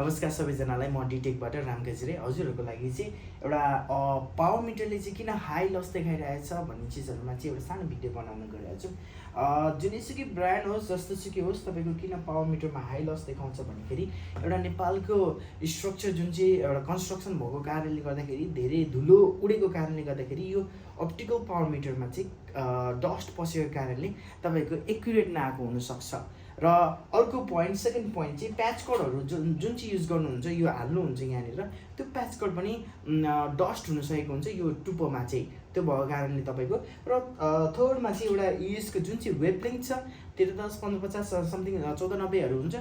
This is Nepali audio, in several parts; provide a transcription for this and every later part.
नमस्कार सबैजनालाई, म डिटेकबाट राम गजरे हजुरहरूको लागि चाहिँ एउटा पावर मिटरले चाहिँ किन हाई लस देखाइरहेछ भन्ने चिजहरूमा चाहिँ एउटा सानो भिडियो बनाउन गइरहेको छु। जुनैसुकै ब्रान्ड होस्, जस्तोसुकै होस्, तपाईँको किन पावर मिटरमा हाई लस देखाउँछ भन्दाखेरि एउटा नेपालको स्ट्रक्चर जुन चाहिँ एउटा कन्स्ट्रक्सन भएको कारणले गर्दाखेरि धेरै धुलो उडेको कारणले गर्दाखेरि यो अप्टिकल पावर मिटरमा चाहिँ डस्ट पसेको कारणले तपाईँको एक्युरेट नआएको हुनसक्छ। र अर्को पोइन्ट, सेकेन्ड पोइन्ट चाहिँ प्याच कोडहरू जुन चाहिँ युज गर्नुहुन्छ, यो हाल्नुहुन्छ यहाँनिर, त्यो प्याच कोड पनि डस्ट हुनसकेको हुन्छ यो टुप्पोमा चाहिँ, त्यो भएको कारणले तपाईँको। र थर्डमा चाहिँ एउटा युएसको जुन चाहिँ वेबलिङ्क छ, 1310 1550 समथिङ 1490हरू हुन्छ,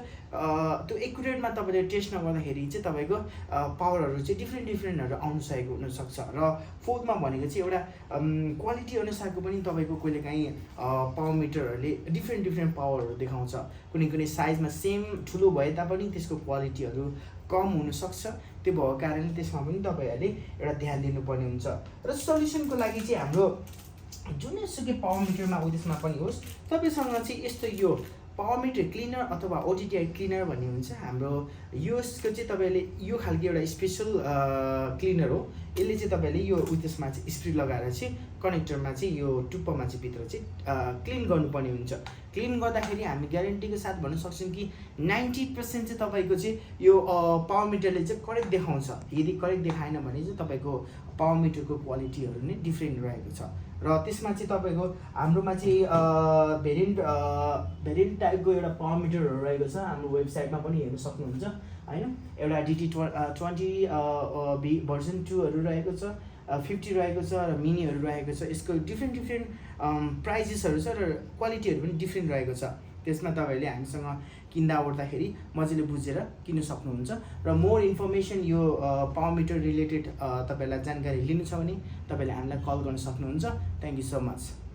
त्यो एकुरेटमा तपाईँले टेस्ट नगर्दाखेरि चाहिँ तपाईँको पावरहरू चाहिँ डिफ्रेन्टहरू आउनु सकेको हुनसक्छ। र फोर्थमा भनेको चाहिँ एउटा क्वालिटी अनुसारको पनि तपाईँको कहिलेकाहीँ पावर मिटरहरूले डिफ्रेन्ट पावरहरू देखाउँछ। कुनै साइजमा सेम ठुलो भए तापनि त्यसको क्वालिटीहरू कम हुनसक्छ। त्यो भएको कारणले त्यसमा पनि तपाईँहरूले एउटा ध्यान दिनुपर्ने हुन्छ। र सल्युसनको लागि चाहिँ हाम्रो जुनैसुकै पावर मिटरमा उद्देश्यमा पनि होस्, तपाईँसँग चाहिँ यस्तो यो पावर मिटर क्लिनर अथवा ओटिटिआई क्लिनर भन्ने हुन्छ हाम्रो यसको चाहिँ तपाईँले यो खालको एउटा स्पेसल क्लिनर हो। यसले चाहिँ तपाईँले यो उद्देश्यमा चाहिँ स्प्रे लगाएर चाहिँ कनेक्टरमा चाहिँ यो टुप्पोमा चाहिँ भित्र चाहिँ क्लिन गर्नुपर्ने हुन्छ। क्लिन गर्दाखेरि हामी ग्यारेन्टीको साथ भन्न सक्छौँ कि 90% चाहिँ तपाईँको चाहिँ यो पावर मिटरले चाहिँ करेक्ट देखाउँछ। यदि करेक्ट देखाएन भने चाहिँ तपाईँको पावर मिटरको क्वालिटीहरू नै डिफ्रेन्ट रहेको छ। र त्यसमा चाहिँ तपाईँको हाम्रोमा चाहिँ भेरिएन्ट टाइपको एउटा पावर मिटरहरू रहेको छ। हाम्रो वेबसाइटमा पनि हेर्न सक्नुहुन्छ होइन। एउटा DT20 भर्जन 2हरू रहेको छ, 50 रहेको छ र मिनीहरू रहेको छ। यसको डिफ्रेन्ट प्राइजेसहरू छ र क्वालिटीहरू पनि डिफ्रेन्ट रहेको छ। त्यसमा तपाईँहरूले हामीसँग किन्दा ओर्दाखेरि मजाले बुझेर किन्न सक्नुहुन्छ। र मोर इन्फर्मेसन यो पावर मिटर रिलेटेड तपाईँलाई जानकारी लिनु छ भने तपाईँले हामीलाई कल गर्न सक्नुहुन्छ। Thank you so much.